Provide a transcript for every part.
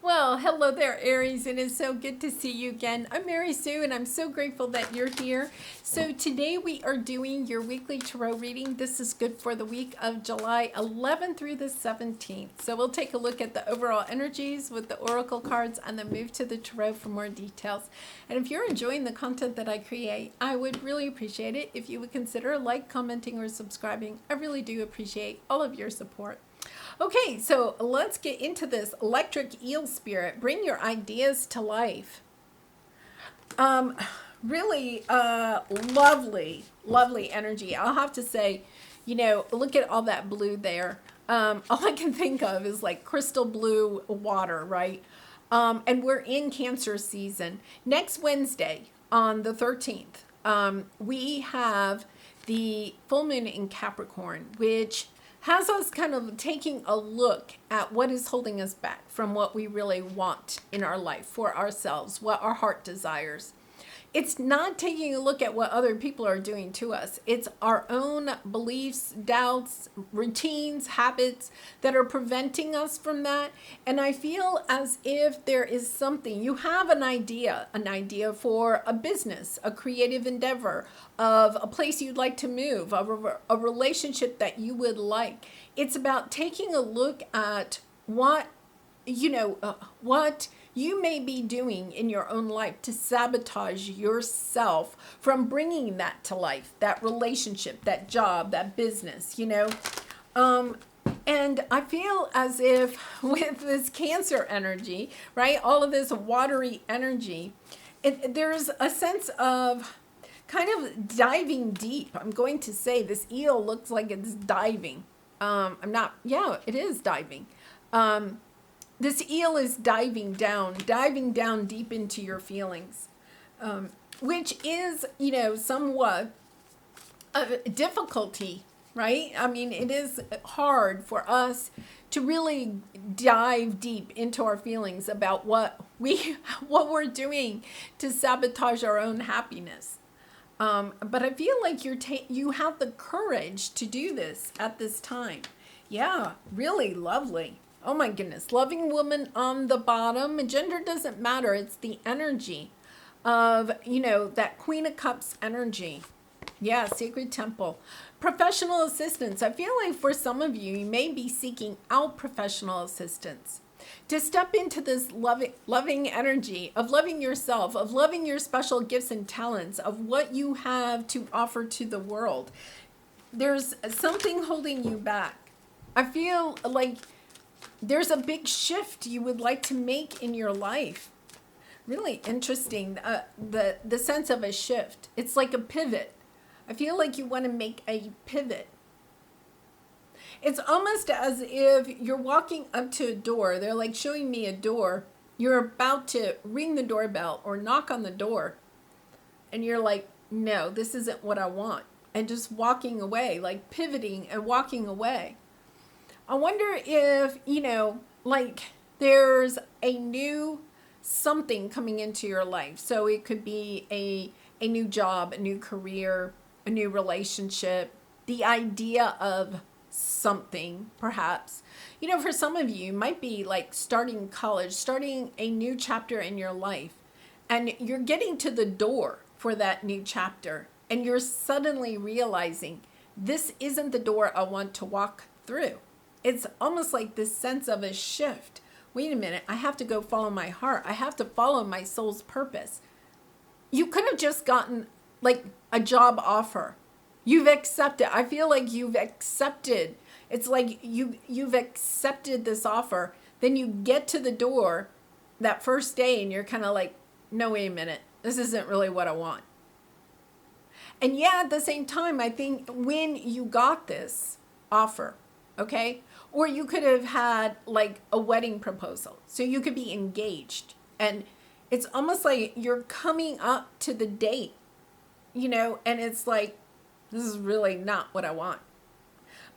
Well, hello there, Aries. It is so good to see you again. I'm Mary Sue, and I'm so grateful that you're here. So today we are doing your weekly tarot reading. This is good for the week of July 11th through the 17th. So we'll take a look at the overall energies with the oracle cards and then move to the tarot for more details. And if you're enjoying the content that I create, I would really appreciate it if you would consider like, commenting, or subscribing. I really do appreciate all of your support. Okay, so let's get into this. Electric eel spirit, bring your ideas to life. Really lovely energy. I'll have to say, look at all that blue there. All I can think of is like crystal blue water, right? And we're in Cancer season. Next Wednesday on the 13th, we have the full moon in Capricorn, which has us kind of taking a look at what is holding us back from what we really want in our life for ourselves, what our heart desires. It's not taking a look at what other people are doing to us. It's our own beliefs, doubts, routines, habits that are preventing us from that. And I feel as if there is something, you have an idea for a business, a creative endeavor, of a place you'd like to move, of a relationship that you would like. It's about taking a look at what you may be doing in your own life to sabotage yourself from bringing that to life, that relationship, that job, that business, and I feel as if with this Cancer energy, right, all of this watery energy, there's a sense of kind of diving deep. I'm going to say this eel looks like it's diving. It is diving. This eel is diving down deep into your feelings, which is, somewhat a difficulty, right? I mean, it is hard for us to really dive deep into our feelings about what we're doing to sabotage our own happiness. But I feel like you have the courage to do this at this time. Yeah, really lovely. Oh my goodness. Loving woman on the bottom. Gender doesn't matter. It's the energy of, that Queen of Cups energy. Yeah, Sacred Temple. Professional assistance. I feel like for some of you, you may be seeking out professional assistance to step into this loving energy of loving yourself, of loving your special gifts and talents, of what you have to offer to the world. There's something holding you back. I feel like there's a big shift you would like to make in your life. Really interesting, the sense of a shift. It's like a pivot. I feel like you want to make a pivot. It's almost as if you're walking up to a door. They're like showing me a door. You're about to ring the doorbell or knock on the door. And you're like, no, this isn't what I want. And just walking away, like pivoting and walking away. I wonder if, there's a new something coming into your life. So it could be a new job, a new career, a new relationship, the idea of something, perhaps. For some of you, it might be like starting college, starting a new chapter in your life. And you're getting to the door for that new chapter. And you're suddenly realizing, this isn't the door I want to walk through. It's almost like this sense of a shift. Wait a minute, I have to go follow my heart. I have to follow my soul's purpose. You could have just gotten like a job offer. You've accepted. I feel like you've accepted. It's like you've accepted this offer. Then you get to the door that first day and you're kind of like, no, wait a minute. This isn't really what I want. And yeah, at the same time, I think when you got this offer, okay, or you could have had like a wedding proposal. So you could be engaged. And it's almost like you're coming up to the date, and it's like, this is really not what I want.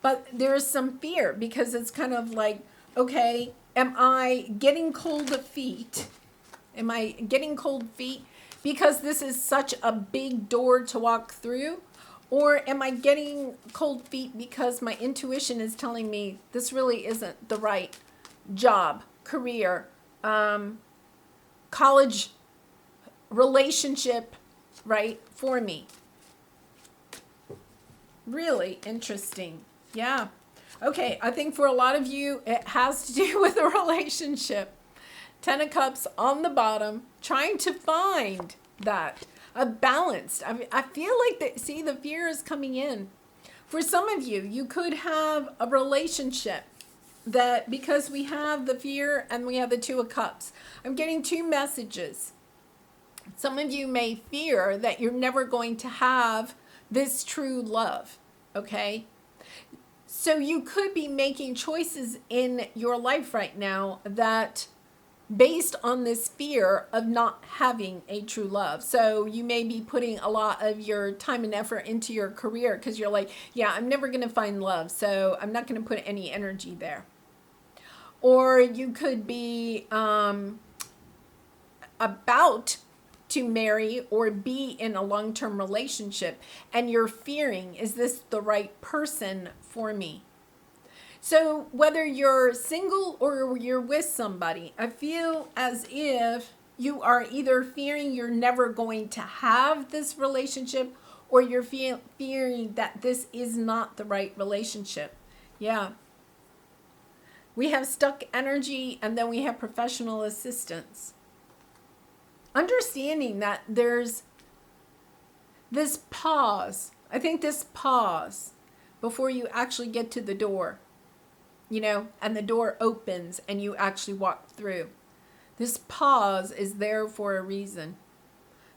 But there's some fear because it's kind of like, okay, am I getting cold feet? Am I getting cold feet because this is such a big door to walk through? Or am I getting cold feet because my intuition is telling me this really isn't the right job, career, college relationship, right, for me. Really interesting. Yeah. Okay, I think for a lot of you, it has to do with a relationship. Ten of Cups on the bottom, trying to find that, a balance. I feel like that, see, the fear is coming in. For some of you, you could have a relationship that, because we have the fear and we have the Two of Cups, I'm getting two messages. Some of you may fear that you're never going to have this true love, okay? So you could be making choices in your life right now that based on this fear of not having a true love. So you may be putting a lot of your time and effort into your career because you're like, yeah, I'm never going to find love, so I'm not going to put any energy there. Or you could be about to marry or be in a long-term relationship and you're fearing, is this the right person for me? So whether you're single or you're with somebody, I feel as if you are either fearing you're never going to have this relationship or you're fearing that this is not the right relationship. Yeah. We have stuck energy and then we have professional assistance. Understanding that there's this pause. I think this pause before you actually get to the door, you know, and the door opens and you actually walk through. This pause is there for a reason.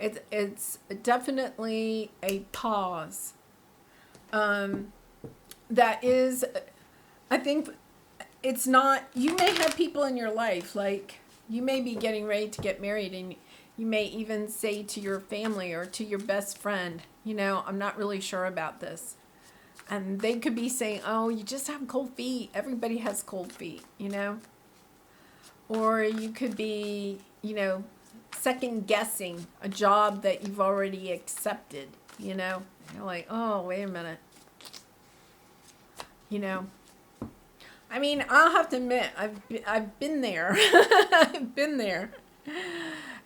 It's definitely a pause. That is, I think it's not, you may have people in your life, like you may be getting ready to get married and you may even say to your family or to your best friend, you know, I'm not really sure about this. And they could be saying, oh, you just have cold feet. Everybody has cold feet, you know. Or you could be, you know, second guessing a job that you've already accepted, you know. You're like, oh, wait a minute. You know. I mean, I'll have to admit, I've been there. I've been there.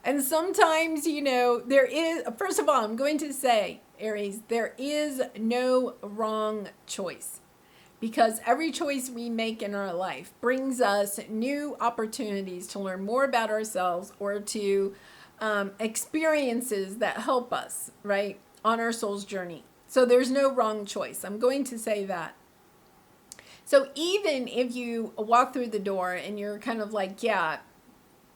And sometimes, you know, there is, first of all, I'm going to say, Aries, there is no wrong choice. Because every choice we make in our life brings us new opportunities to learn more about ourselves or to experiences that help us, right, on our soul's journey. So there's no wrong choice. I'm going to say that. So even if you walk through the door and you're kind of like, yeah,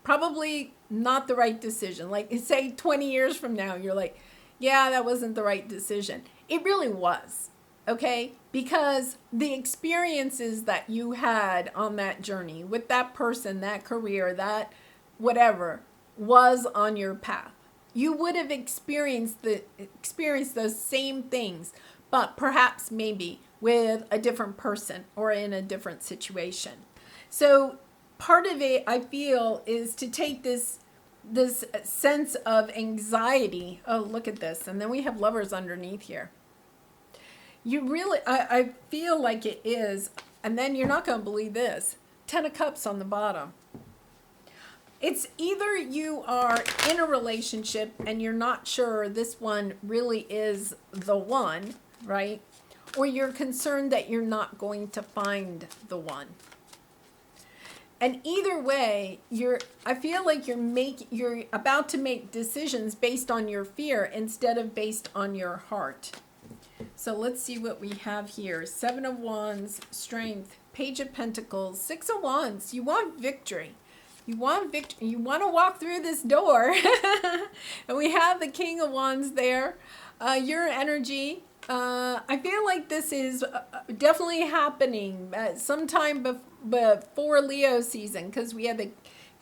probably not the right decision. Like say 20 years from now, you're like, yeah, that wasn't the right decision. It really was, okay? Because the experiences that you had on that journey with that person, that career, that whatever was on your path. You would have experienced those same things, but perhaps maybe with a different person or in a different situation. So part of it, I feel, is to take this sense of anxiety. Oh, look at this. And then we have Lovers underneath here. You really, I feel like it is, and then you're not going to believe this, 10 of Cups on the bottom. It's either you are in a relationship and you're not sure this one really is the one, right? Or you're concerned that you're not going to find the one. And either way, I feel like you're about to make decisions based on your fear instead of based on your heart. So let's see what we have here. 7 of Wands, Strength, Page of Pentacles, 6 of Wands. You want victory. You want victory. You want to walk through this door. And we have the King of Wands there. Your energy. I feel like this is definitely happening sometime before Leo season, because we have the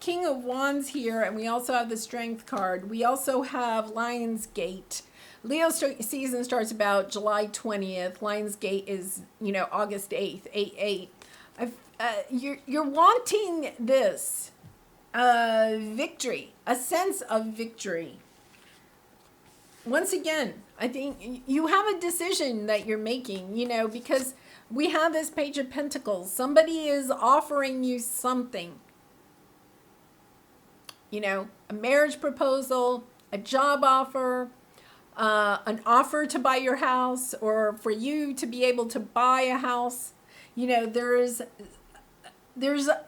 King of Wands here and we also have the Strength card. We also have Lionsgate. Leo season starts about July 20th. Lionsgate is, you know, August 8th, 8/8. You're wanting this victory, a sense of victory. Once again, I think you have a decision that you're making, you know, because we have this Page of Pentacles. Somebody is offering you something. You know, a marriage proposal, a job offer, an offer to buy your house, or for you to be able to buy a house. You know, there's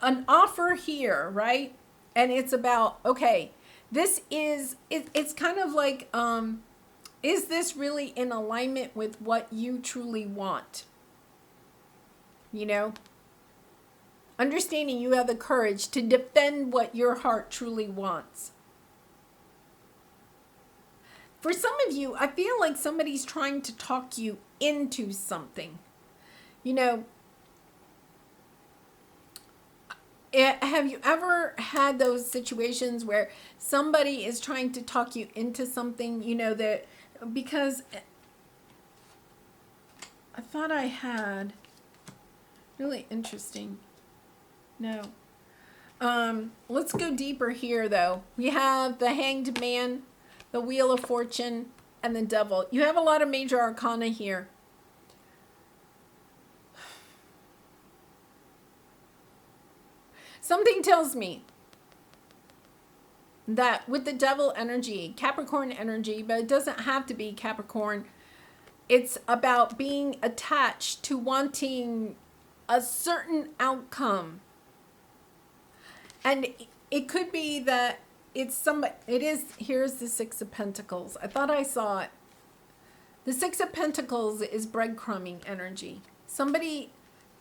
an offer here, right? And it's about, okay, it's kind of like, is this really in alignment with what you truly want? You know, understanding you have the courage to defend what your heart truly wants. For some of you, I feel like somebody's trying to talk you into something. You know, have you ever had those situations where somebody is trying to talk you into something, you know, that because I thought I had really interesting. No. Let's go deeper here though. We have the Hanged Man, the Wheel of Fortune, and the Devil. You have a lot of major arcana here. Something tells me that with the Devil energy, Capricorn energy, but it doesn't have to be Capricorn. It's about being attached to wanting a certain outcome. And it could be that here's the Six of Pentacles. I thought I saw it. The Six of Pentacles is breadcrumbing energy. Somebody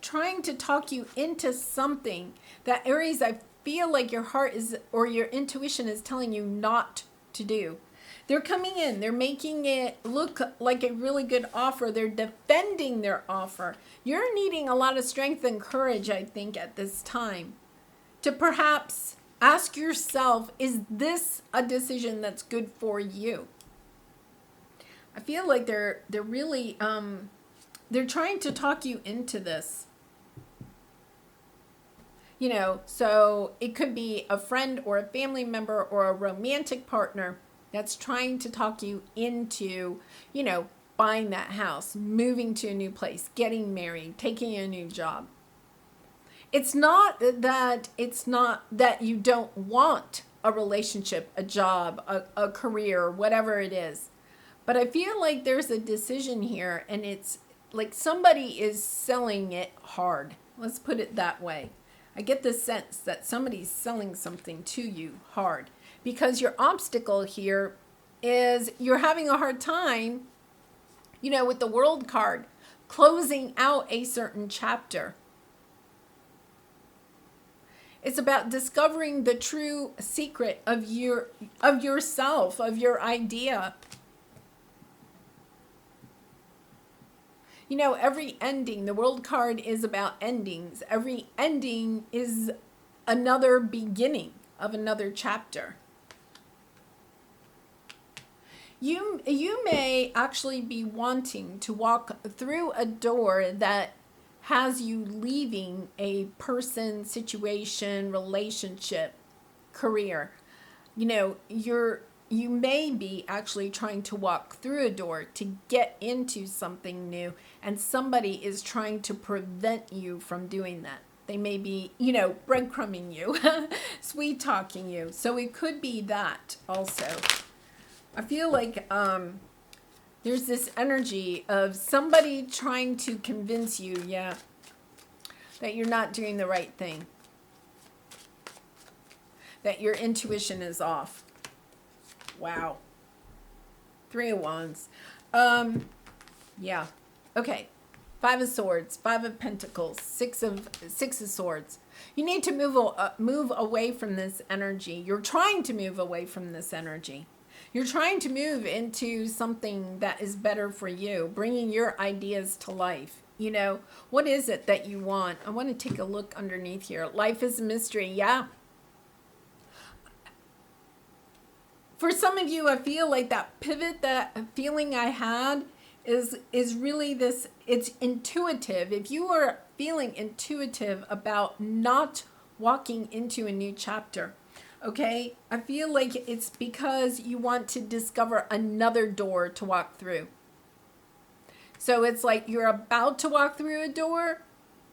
trying to talk you into something that, Aries, I feel like your heart is, or your intuition is telling you not to do. They're coming in, they're making it look like a really good offer. They're defending their offer. You're needing a lot of strength and courage, I think, at this time, to perhaps ask yourself, is this a decision that's good for you? I feel like they're really they're trying to talk you into this. You know, so it could be a friend or a family member or a romantic partner that's trying to talk you into, you know, buying that house, moving to a new place, getting married, taking a new job. It's not that you don't want a relationship, a job, a career, whatever it is. But I feel like there's a decision here, and it's like somebody is selling it hard. Let's put it that way. I get the sense that somebody's selling something to you hard, because your obstacle here is you're having a hard time, you know, with the World card, closing out a certain chapter. It's about discovering the true secret of yourself, of your idea. You know, every ending, the World card is about endings. Every ending is another beginning of another chapter. You may actually be wanting to walk through a door that has you leaving a person, situation, relationship, career. You know, you may be actually trying to walk through a door to get into something new, and somebody is trying to prevent you from doing that. They may be, you know, breadcrumbing you, sweet talking you. So it could be that also. I feel like there's this energy of somebody trying to convince you, that you're not doing the right thing, that your intuition is off. Wow. 3 of Wands. Yeah. Okay. 5 of Swords, 5 of Pentacles, 6 of Swords. You need to move away from this energy. You're trying to move away from this energy. You're trying to move into something that is better for you, bringing your ideas to life. You know, what is it that you want? I want to take a look underneath here. Life is a mystery. Yeah. For some of you, I feel like that pivot, that feeling I had is really this, it's intuitive. If you are feeling intuitive about not walking into a new chapter, okay, I feel like it's because you want to discover another door to walk through. So it's like you're about to walk through a door,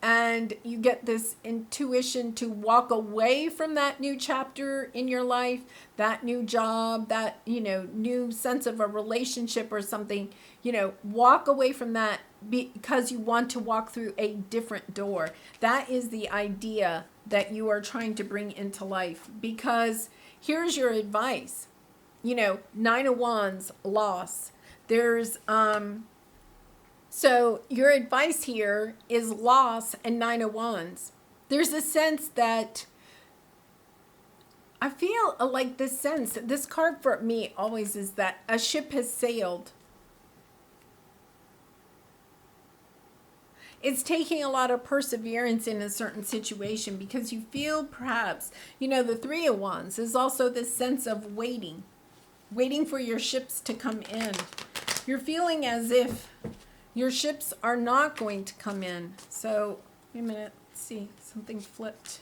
and you get this intuition to walk away from that new chapter in your life, that new job, that, new sense of a relationship or something, walk away from that because you want to walk through a different door. That is the idea that you are trying to bring into life, because here's your advice. Nine of Wands, loss. There's, so your advice here is loss and Nine of Wands. There's a sense that I feel like this card for me always is that a ship has sailed. It's taking a lot of perseverance in a certain situation because you feel perhaps, the Three of Wands is also this sense of waiting for your ships to come in. You're feeling as if your ships are not going to come in. So, wait a minute. Let's see. Something flipped.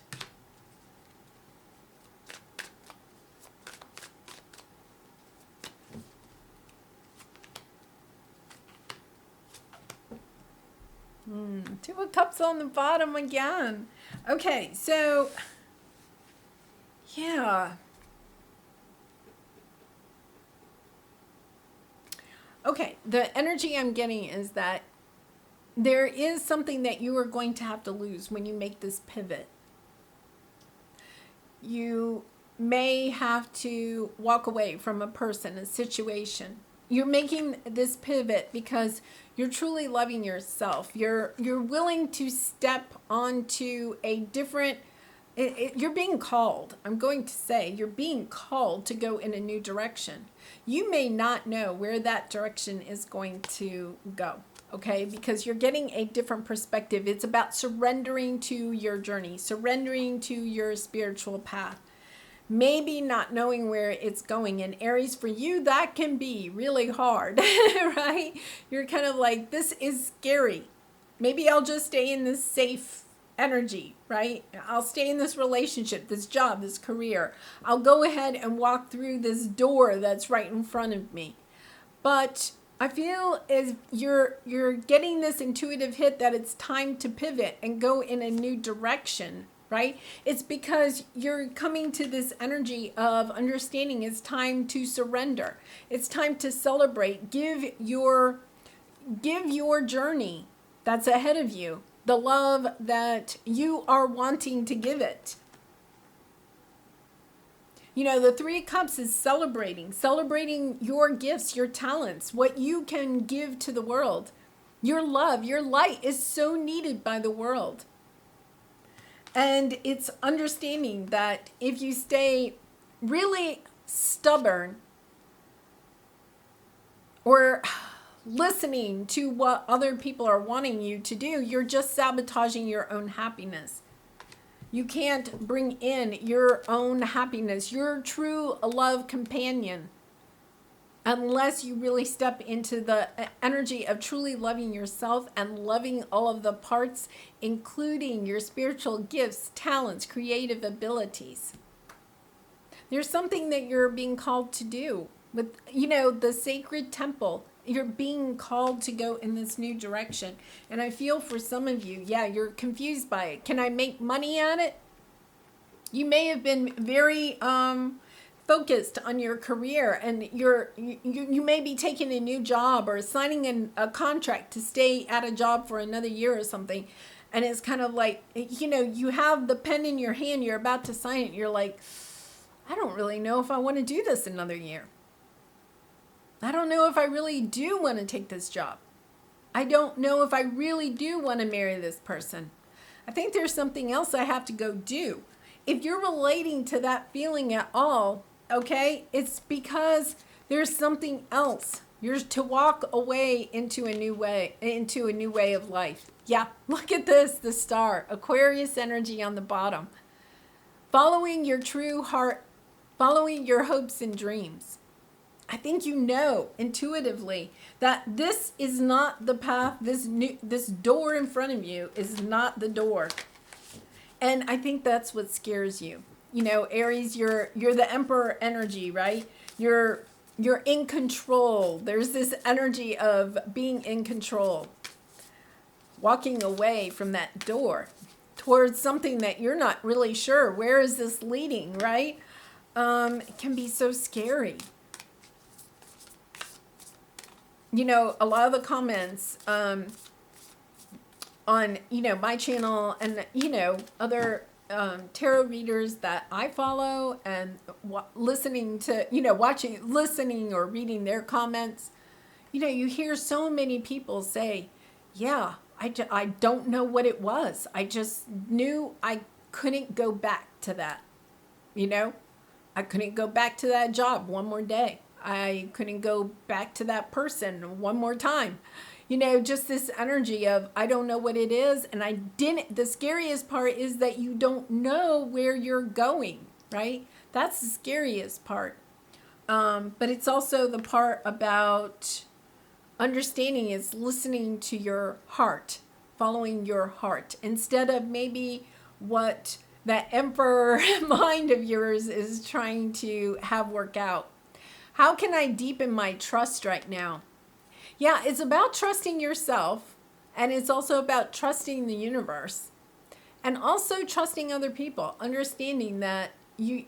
Two of Cups on the bottom again. Okay, so, yeah. Okay, the energy I'm getting is that there is something that you are going to have to lose when you make this pivot. You may have to walk away from a person, a situation. You're making this pivot because you're truly loving yourself. You're willing to step onto a different, you're being called. I'm going to say you're being called to go in a new direction. You may not know where that direction is going to go, okay? Because you're getting a different perspective. It's about surrendering to your journey, surrendering to your spiritual path. Maybe not knowing where it's going. And Aries, for you, that can be really hard, right? You're kind of like, this is scary. Maybe I'll just stay in this safe energy, right? I'll stay in this relationship, this job, this career. I'll go ahead and walk through this door that's right in front of me. But I feel as you're getting this intuitive hit that it's time to pivot and go in a new direction, right? It's because you're coming to this energy of understanding it's time to surrender. It's time to celebrate. Give your journey that's ahead of you the love that you are wanting to give it. The Three of Cups is celebrating your gifts, your talents, what you can give to the world. Your love, your light is so needed by the world. And it's understanding that if you stay really stubborn or listening to what other people are wanting you to do, you're just sabotaging your own happiness. You can't bring in your own happiness, your true love companion, unless you really step into the energy of truly loving yourself and loving all of the parts, including your spiritual gifts, talents, creative abilities. There's something that you're being called to do with, the sacred temple. You're being called to go in this new direction. And I feel for some of you, you're confused by it. Can I make money at it? You may have been very focused on your career, and you may be taking a new job or signing a contract to stay at a job for another year or something. And it's kind of like, you have the pen in your hand, you're about to sign it. You're like, I don't really know if I want to do this another year. I don't know if I really do want to take this job. I don't know if I really do want to marry this person. I think there's something else I have to go do. If you're relating to that feeling at all, okay, it's because there's something else. You're to walk away into a new way of life. Yeah, look at this, the star, Aquarius energy on the bottom. Following your true heart, following your hopes and dreams. I think intuitively that this is not the path, this door in front of you is not the door. And I think that's what scares you. Aries, you're the Emperor energy, right? You're in control. There's this energy of being in control. walking away from that door towards something that you're not really sure. Where is this leading, right? It can be so scary. You know, a lot of the comments on, you know, my channel and, you know, other tarot readers that I follow and listening to, you know, listening or reading their comments, you know, you hear so many people say, yeah, I don't know what it was. I just knew I couldn't go back to that. You know, I couldn't go back to that job one more day. I couldn't go back to that person one more time. You know, just this energy of, I don't know what it is. And I didn't, the scariest part is that you don't know where you're going, right? That's the scariest part. But it's also the part about understanding is listening to your heart, following your heart, instead of maybe what that emperor mind of yours is trying to have work out. How can I deepen my trust right now? Yeah, it's about trusting yourself, and it's also about trusting the universe, and also trusting other people, understanding that you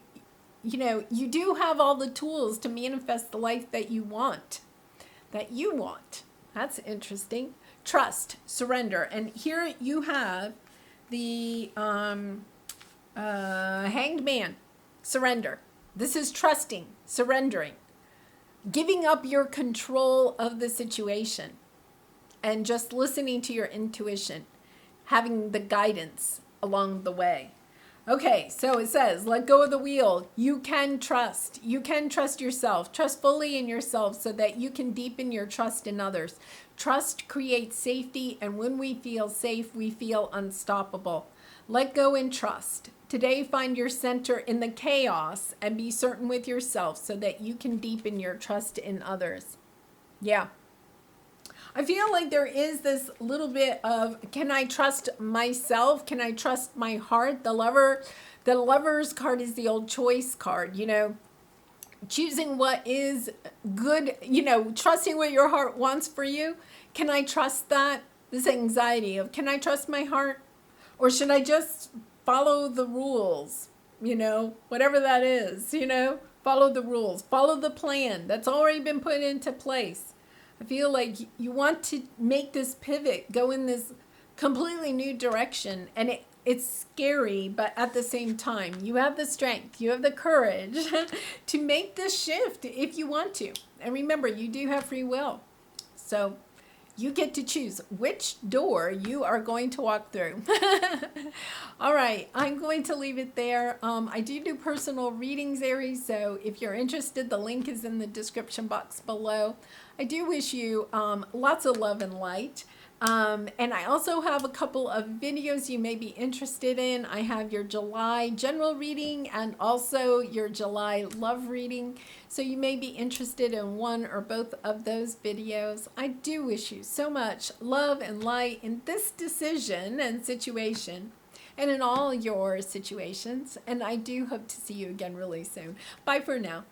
know, you do have all the tools to manifest the life that you want. That's interesting. Trust, surrender. And here you have the Hanged Man, surrender. This is trusting, surrendering, giving up your control of the situation and just listening to your intuition, having the guidance along the way. Okay, so it says, let go of the wheel. You can trust. You can trust yourself. Trust fully in yourself so that you can deepen your trust in others. Trust creates safety, and when we feel safe, we feel unstoppable. Let go and trust. Today, find your center in the chaos and be certain with yourself so that you can deepen your trust in others. Yeah. I feel like there is this little bit of, can I trust myself? Can I trust my heart? The Lover's card is the old choice card, you know, choosing what is good, you know, trusting what your heart wants for you. Can I trust that? This anxiety of, can I trust my heart? Or should I just follow the rules? You know, whatever that is, you know, follow the rules, follow the plan that's already been put into place. I feel like you want to make this pivot, go in this completely new direction, and it's scary, but at the same time, you have the strength, you have the courage to make this shift if you want to. And remember, you do have free will. So you get to choose which door you are going to walk through. All right, I'm going to leave it there. I do personal readings, Aries, so if you're interested, the link is in the description box below. I do wish you lots of love and light. And I also have a couple of videos you may be interested in. I have your July general reading and also your July love reading. So you may be interested in one or both of those videos. I do wish you so much love and light in this decision and situation and in all your situations. And I do hope to see you again really soon. Bye for now.